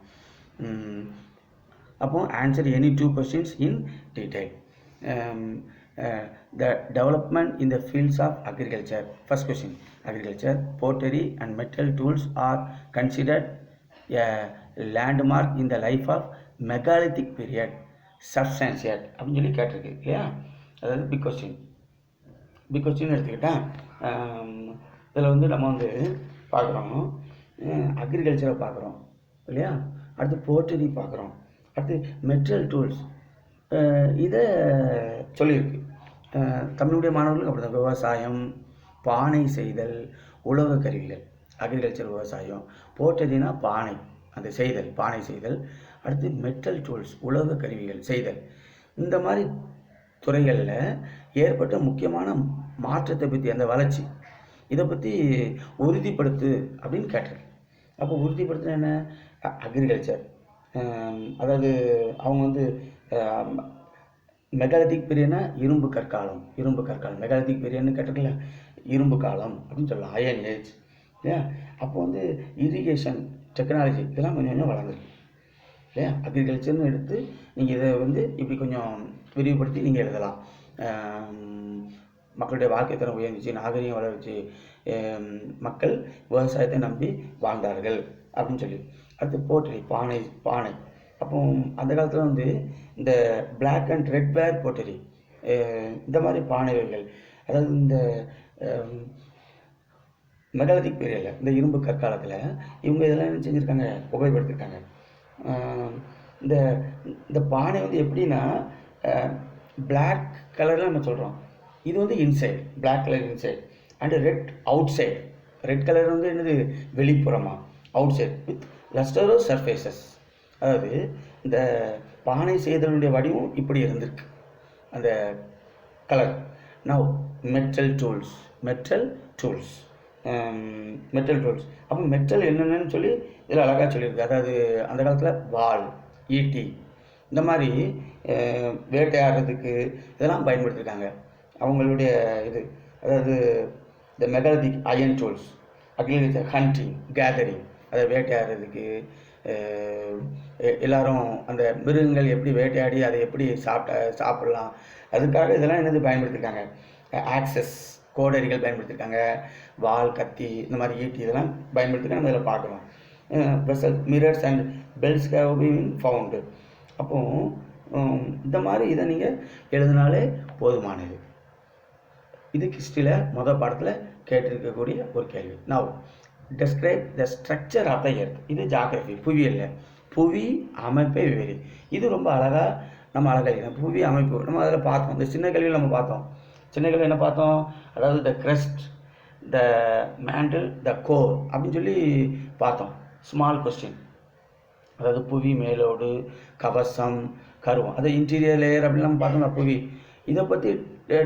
அப்போ answer any 2 questions in detail. The development in the fields of agriculture. First question, agriculture, pottery and metal tools are considered a landmark in the life of megalithic period. Substantiate அப்படின்னு சொல்லி கேட்டிருக்கு, இல்லையா? அதாவது big question எடுத்துக்கிட்டால் இதில் வந்து நம்ம வந்து பார்க்குறோம், அக்ரிகல்ச்சரை பார்க்குறோம், இல்லையா? அடுத்து போட்டரி பார்க்குறோம், அடுத்து மெட்டல் டூல்ஸ் இதை சொல்லியிருக்கு. தமிழுடைய மாணவர்களுக்கு அப்படி தான். விவசாயம், பானை செய்தல், உலோக கருவிகள், அக்ரிகல்ச்சர் விவசாயம். போட்டரினா பானை, அந்த செய்தல், பானை செய்தல். அடுத்து மெட்டல் டூல்ஸ், உலோக கருவிகள் செய்தல். இந்த மாதிரி துறைகளில் ஏற்பட்ட முக்கியமான மாற்றத்தை பற்றி, அந்த வளர்ச்சி, இதை பற்றி உறுதிப்படுத்து அப்படின்னு கேட்டிருக்கு. அப்போ உறுதிப்படுத்துனா என்ன? அக்ரிகல்ச்சர், அதாவது அவங்க வந்து மெகாலித்திக் பீரியட்னா இரும்பு கற்காலம், மெகாலித்திக் பீரியட்னு கேட்டிருக்கல, இரும்பு காலம் அப்படின்னு சொல்லலாம், அயன் ஏஜ், இல்லையா? அப்போ வந்து இரிகேஷன் டெக்னாலஜி இதெல்லாம் கொஞ்சம் கொஞ்சம் வளர்ந்துருக்கு, இல்லையா? அக்ரிகல்ச்சர்னு எடுத்து நீங்கள் இதை வந்து இப்படி கொஞ்சம் விரிவுபடுத்தி நீங்கள் எழுதலாம். மக்களுடைய வாழ்க்கை தரம் உயர்ந்துச்சு, நாகரிகம் வளர்ச்சி, மக்கள் விவசாயத்தை நம்பி வாழ்ந்தார்கள் அப்படின்னு சொல்லி. அடுத்து போட்டரி, பானை. அப்போ அந்த காலத்தில் வந்து இந்த பிளாக் அண்ட் ரெட் வேர் போட்டரி, இந்த மாதிரி பானை வகைகள், அதாவது இந்த மெகாலித்திக் பீரியடில், இந்த இரும்பு கற்காலத்தில் இவங்க இதெல்லாம் என்ன செஞ்சுருக்காங்க, உபயோகப்படுத்திருக்காங்க. இந்த பானை வந்து எப்படின்னா பிளாக் கலரில் நம்ம சொல்கிறோம். இது வந்து inside, black colour inside and red outside. Red colour வந்து என்னது வெளிப்புறமாக, outside with lustrous surfaces. அதாவது இந்த பானை செய்தலுடைய வடிவம் இப்படி இருந்திருக்கு அந்த colour. Now metal tools, metal tools அப்போ மெட்டல் என்னென்னு சொல்லி இதில் அழகாக சொல்லியிருக்கு. அதாவது அந்த காலத்தில் வாள், ஈட்டி, இந்த மாதிரி வேட்டையாடுறதுக்கு இதெல்லாம் பயன்படுத்தியிருக்காங்க அவங்களுடைய இது. அதாவது இந்த megalithic iron tools, agriculture, hunting, gathering, அதை வேட்டையாடுறதுக்கு எல்லாரும் அந்த மிருகங்கள் எப்படி வேட்டையாடி அதை எப்படி சாப்பிடலாம் அதுக்காக இதெல்லாம் என்னது பயன்படுத்தியிருக்காங்க. ஆக்சஸ், கோடரிகள் பயன்படுத்தியிருக்காங்க. வால், கத்தி, இந்த மாதிரி ஈட்டி இதெல்லாம் பயன்படுத்திருக்காங்க. நம்ம இதில் பார்க்குறோம். Vessel, mirrors and belts have been found. அப்போது இந்த மாதிரி இதை நீங்கள் எழுதினாலே போதுமானது. இது ஹிஸ்ட்ரியில் மொதல் பாடத்தில் கேட்டிருக்கக்கூடிய ஒரு கேள்வி. Now describe the structure of the earth. இது ஜாகிரஃபி, புவியியல், புவி அமைப்பை விவரி. இது ரொம்ப அழகாக நம்ம அழகாக புவி அமைப்பு நம்ம அதில் பார்த்தோம். இந்த சின்ன கேள்வியில் நம்ம பார்த்தோம். சின்ன கேள்வி என்ன பார்த்தோம்? அதாவது the crust, the mantle, the core அப்படின்னு சொல்லி பார்த்தோம். ஸ்மால் கொஸ்டின், அதாவது புவி மேலோடு, கவசம், கருவம், அது இன்டீரியர் லேயர் அப்படின்னு நம்ம பார்த்தோம்னா புவி. இதை பற்றி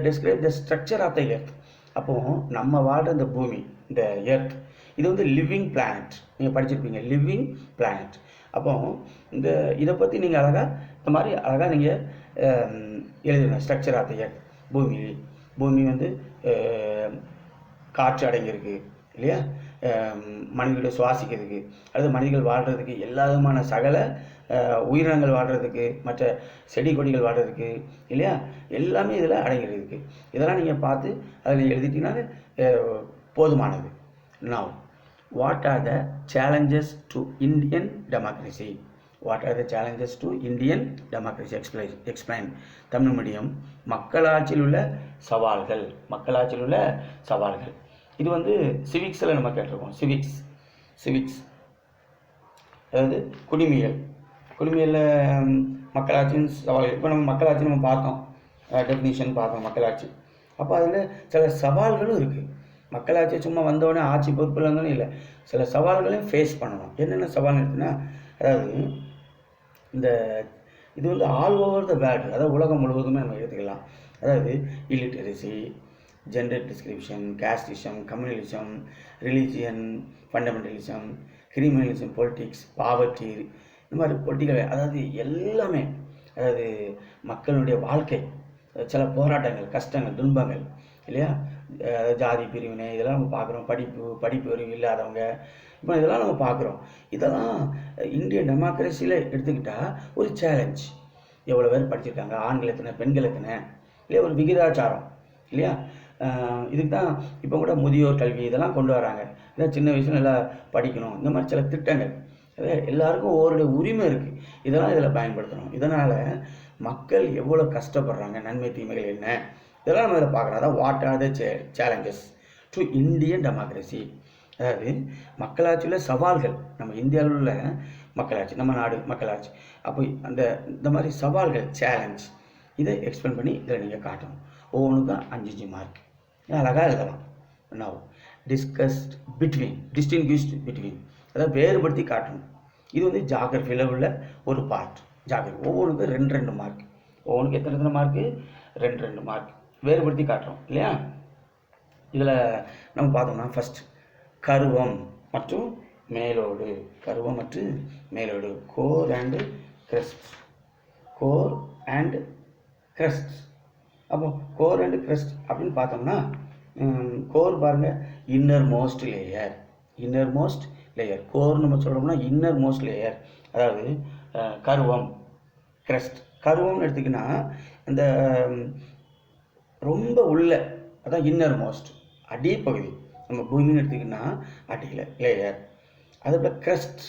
describe the structure of the earth. அப்போது நம்ம வாழ்கிற இந்த பூமி, இந்த எர்த், இது வந்து லிவிங் பிளானட். நீங்கள் படிச்சிருப்பீங்க, லிவிங் பிளானட். அப்போ இந்த இதை பற்றி நீங்கள் அழகாக இந்த மாதிரி அழகாக நீங்கள் எழுதுங்க. Structure of the earth. பூமி வந்து காற்று அடங்கியிருக்கு இல்லையா, மனிதர்களை சுவாசிக்கிறதுக்கு, அல்லது மனிதர்கள் வாழ்கிறதுக்கு, எல்லா விதமான சகல உயிரினங்கள் வாழ்கிறதுக்கு, மற்ற செடி கொடிகள் வாழ்கிறதுக்கு இல்லையா, எல்லாமே இதில் அடங்கியிருக்கு. இதெல்லாம் நீங்கள் பார்த்து அதில் எழுதிட்டீங்கன்னாலே போதுமானது. Now, what are the challenges to Indian democracy? What are the challenges to Indian democracy? Explain. Tamil medium. மக்களாட்சியில் உள்ள சவால்கள். மக்களாட்சியில் உள்ள சவால்கள். இது வந்து சிவிக்ஸில் நம்ம கேட்டிருக்கோம். சிவிக்ஸ் அதாவது குடிமையில் மக்களாட்சியின் சவால்கள். இப்போ நம்ம மக்களாட்சி நம்ம பார்த்தோம், டெஃபினிஷன் பார்த்தோம் மக்களாட்சி. அப்போ அதில் சில சவால்களும் இருக்குது. மக்களாட்சி சும்மா வந்தோடனே ஆட்சி பொறுப்பில் வந்தோடனே இல்லை, சில சவால்களையும் ஃபேஸ் பண்ணணும். என்னென்ன சவால் இருக்குன்னா, அதாவது இது வந்து ஆல் ஓவர் த வேர்ல்டு, அதாவது உலகம் முழுவதுமே நம்ம எடுத்துக்கலாம். அதாவது illiteracy, gender description, casteism, communalism, religion fundamentalism, criminalism, politics, poverty, இந்த மாதிரி பொலிட்டிக்கல், அதாவது எல்லாமே, அதாவது மக்களுடைய வாழ்க்கை, சில போராட்டங்கள், கஷ்டங்கள், துன்பங்கள் இல்லையா, ஜாதி பிரிவினை, இதெல்லாம் நம்ம பார்க்குறோம். படிப்பு அறிவு இல்லாதவங்க, இப்போ இதெல்லாம் நம்ம பார்க்குறோம். இதெல்லாம் இந்தியன் டெமோக்ரஸியில் எடுத்துக்கிட்டால் ஒரு சேலஞ்ச். எவ்வளோ பேர் படிச்சிருக்காங்க, ஆண்கள் எத்தனை, பெண்கள் எத்தனை இல்லையா, ஒரு விகிதாச்சாரம் இல்லையா. இதுக்கு தான் இப்போ கூட முதியோர் கல்வி இதெல்லாம் கொண்டு வராங்க. இல்லை சின்ன வயசில் நல்லா படிக்கணும், இந்த மாதிரி சில திட்டங்கள். எல்லாருக்கும் ஒவ்வொருடைய உரிமை இருக்குது. இதெல்லாம் இதில் பயன்படுத்தணும். இதனால் மக்கள் எவ்வளோ கஷ்டப்படுறாங்க, நன்மை தீமைகள் என்ன, இதெல்லாம் நம்ம இதில் பார்க்குறோம். அதான் what are the challenges to Indian democracy. அதாவது மக்களாட்சியில் சவால்கள், நம்ம இந்தியாவில் உள்ள மக்களாட்சி, நம்ம நாடு மக்களாட்சி. அப்போ இந்த மாதிரி சவால்கள், சேலஞ்ச், இதை எக்ஸ்பிளைன் பண்ணி இதில் நீங்கள் காட்டணும். ஒவ்வொன்றுக்கும் 5 மார்க் அழகாக எழுதலாம். நவ் டிஸ்டிங்விஷ்ட் பிட்வீன், அதாவது வேறுபடுத்தி காட்டணும். இது வந்து ஜாகிரஃபியில் உள்ள ஒரு பார்ட். ஜாகிரஃபி ஒவ்வொன்றுக்கும் 2 மார்க். ஒவ்வொன்றுக்கு எத்தனை மார்க்கு? 2 மார்க். வேறுபடுத்தி காட்டுறோம் இல்லையா. இதில் நம்ம பார்த்தோம்னா ஃபஸ்ட் கருவம் மற்றும் மேலோடு. Core and crust. அப்போ கோர் அண்டு கிரஸ்ட் அப்படின்னு பார்த்தோம்னா, கோர் பாருங்கள், இன்னர் மோஸ்ட் லேயர். கோர் நம்ம சொல்கிறோம்னா இன்னர் மோஸ்ட் லேயர், அதாவது கருவம், கிரஸ்ட். கருவம்னு எடுத்திங்கன்னா இந்த ரொம்ப உள்ள, அதான் இன்னர் மோஸ்ட், அடிப்பகுதி. நம்ம பூமின்னு எடுத்திங்கன்னா அடியில் லேயர். அதுபோல் கிரஸ்ட்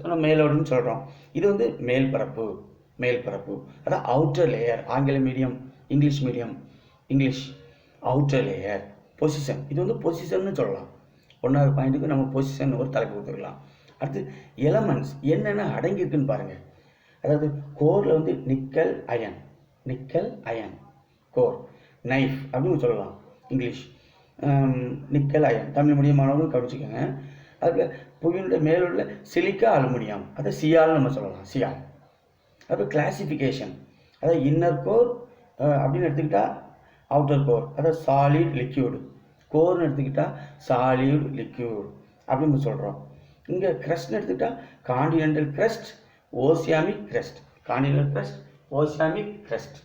நம்ம மேலோடுன்னு சொல்கிறோம். இது வந்து மேல்பரப்பு. அதான் அவுட்டர் லேயர். ஆங்கில medium, English outer layer. Position, இது வந்து பொசிஷன்னு சொல்லலாம். 1வது பாயிண்ட்டுக்கு நம்ம பொசிஷன் ஒரு தலைப்பு கொடுத்துக்கலாம். அடுத்து எலமெண்ட்ஸ் என்னென்ன அடங்கியிருக்குன்னு பாருங்கள். அதாவது கோரில் வந்து நிக்கல் அயன் கோர். நைஃப் அப்படின்னு சொல்லலாம் English. Nickel iron Tamil medium மாணவர்கள் கவனிச்சுக்கோங்க. அதுக்கு புவியினுடைய மேலுள்ள சிலிக்கா அலுமினியம், அதை சியால்னு நம்ம சொல்லலாம், சியால். அப்புறம் கிளாசிஃபிகேஷன், அதாவது இன்னர் கோர் அப்படின்னு எடுத்துக்கிட்டால் அவுட்டர் கோர், அதாவது சாலிட் லிக்யூடு. கோர்னு எடுத்துக்கிட்டால் சாலிட் லிக்யூட் அப்படின்னு சொல்கிறோம். இங்கே க்ரஸ்ட்னு எடுத்துக்கிட்டால் continental crust, oceanic crust. Continental crust, oceanic crust,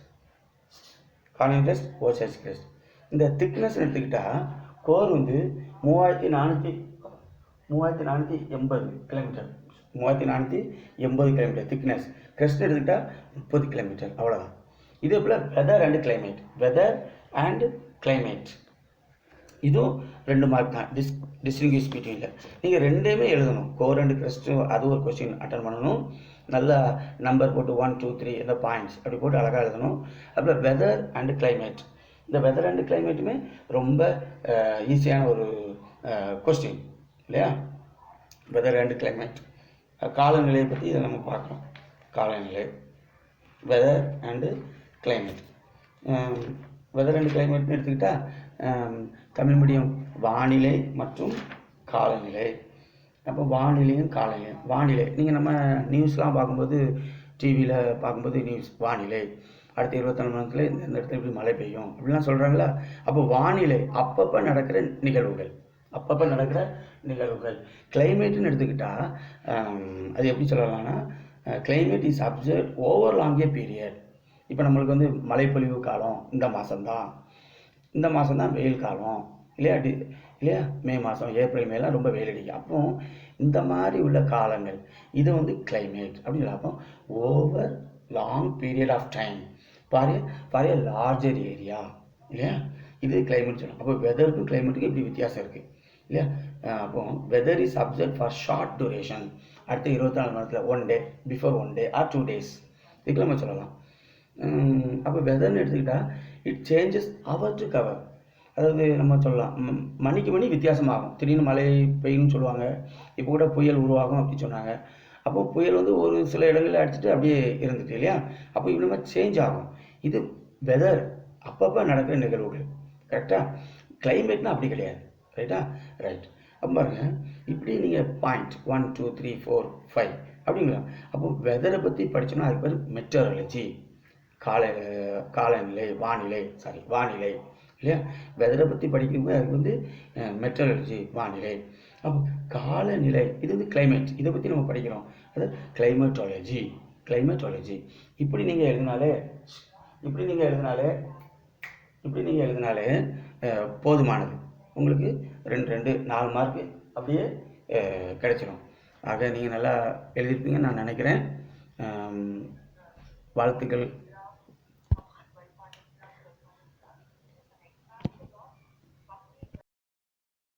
continental crust, oceanic crust. இந்த திக்னஸ் எடுத்துக்கிட்டால் கோர் வந்து 3480 கிலோமீட்டர், 3480 கிலோமீட்டர் திக்னஸ். க்ரஸ்ட் எடுத்துக்கிட்டால் 30 கிலோமீட்டர், அவ்வளோதான். இதே போல் வெதர் அண்ட் கிளைமேட், இதுவும் 2 மார்க் தான். டிஸ்டிங்விஷ் பிட்வீனில் நீங்கள் ரெண்டையுமே எழுதணும். கோர் அண்ட் க்ரஸ்ட்டு அது ஒரு கொஸ்டின் அட்டன் பண்ணணும். நல்லா நம்பர் போட்டு 1 2 3 இந்த பாயிண்ட்ஸ் அப்படி போட்டு அழகாக எழுதணும். அப்புறம் வெதர் அண்ட் கிளைமேட், இந்த வெதர் அண்ட் கிளைமேட்டுமே ரொம்ப ஈஸியான ஒரு கொஸ்டின் இல்லையா? வெதர் அண்ட் கிளைமேட், காலநிலையை பற்றி இதை நம்ம பார்க்குறோம். காலநிலை, weather and climate. Weather and கிளைமேட்னு எடுத்துக்கிட்டால் தமிழ் மீடியம் வானிலை மற்றும் காலநிலை. அப்போ வானிலையும் காலநிலையும். வானிலை நீங்கள் நம்ம நியூஸ்லாம் பார்க்கும்போது, டிவியில் பார்க்கும்போது நியூஸ் வானிலை அடுத்த 24 மணி நேரத்தில் இந்த இடத்துல இப்படி மழை பெய்யும் அப்படிலாம் சொல்கிறாங்களா? அப்போ வானிலை அப்பப்போ நடக்கிற நிகழ்வுகள். கிளைமேட்டுன்னு எடுத்துக்கிட்டால் அது எப்படி சொல்லலாம்னா, climate is observe over long A period. இப்போ நம்மளுக்கு வந்து மழைப்பொழிவு காலம் இந்த மாதம் தான் வெயில் காலம் இல்லையா? மே மாதம், ஏப்ரல், மேலாம் ரொம்ப வெயில் அடிக்கும். அப்போ இந்த மாதிரி உள்ள காலங்கள் இது வந்து கிளைமேட் அப்படின்னு சொல்லலாம். அப்போ over long period of time for a larger area இல்லையா? இது கிளைமேட் சொல்லலாம். அப்போ வெதருக்கும் கிளைமேட்டுக்கும் இப்படி வித்தியாசம் இருக்குது இல்லையா? அப்போ weather is observe for short duration, அடுத்த 24 மணி நேரத்தில் 1 day, before 1 day or 2 days, இதுக்கு நம்ம சொல்லலாம். அப்போ வெதர்னு எடுத்துக்கிட்டால் it changes hour to hour, அதாவது நம்ம சொல்லலாம் மணிக்கு மணி வித்தியாசமாகும். திடீர்னு மழை பெய்யும்னு சொல்லுவாங்க, இப்போ கூட புயல் உருவாகும் அப்படின்னு சொன்னாங்க. அப்போ புயல் வந்து ஒரு சில இடங்களில் அடிச்சுட்டு அப்படியே இருந்துட்டு இல்லையா? அப்போ இவ்வளோ மாதிரி சேஞ்ச் ஆகும். இது வெதர் அப்பப்போ நடக்கிற நிகழ்வுகள், கரெக்டாக? கிளைமேட்னா அப்படி கிடையாது, ரைட்டா? ரைட். அப்போ பாருங்க, இப்படி நீங்கள் பாயிண்ட் 1 2 3 4 5 அப்படிங்களா? அப்போ வெதரை பற்றி படித்தோம்னா அதுக்கு பேர் மெட்டரலஜி, காலநிலை, வானிலை இல்லையா? வெதரை பற்றி படிக்கும்போது அதுக்கு வந்து மெட்டரலஜி, வானிலை. அப்போ காலநிலை இது வந்து கிளைமேட், இதை பற்றி நம்ம படிக்கிறோம், அது கிளைமேட்டாலஜி. இப்படி நீங்கள் எழுதினாலே போதுமானது. உங்களுக்கு 2 4 மார்க்கு அப்படியே கிடைச்சிடும். ஆக நீங்கள் நல்லா எழுதியிருப்பீங்கன்னு நான் நினைக்கிறேன். வாழ்த்துக்கள்.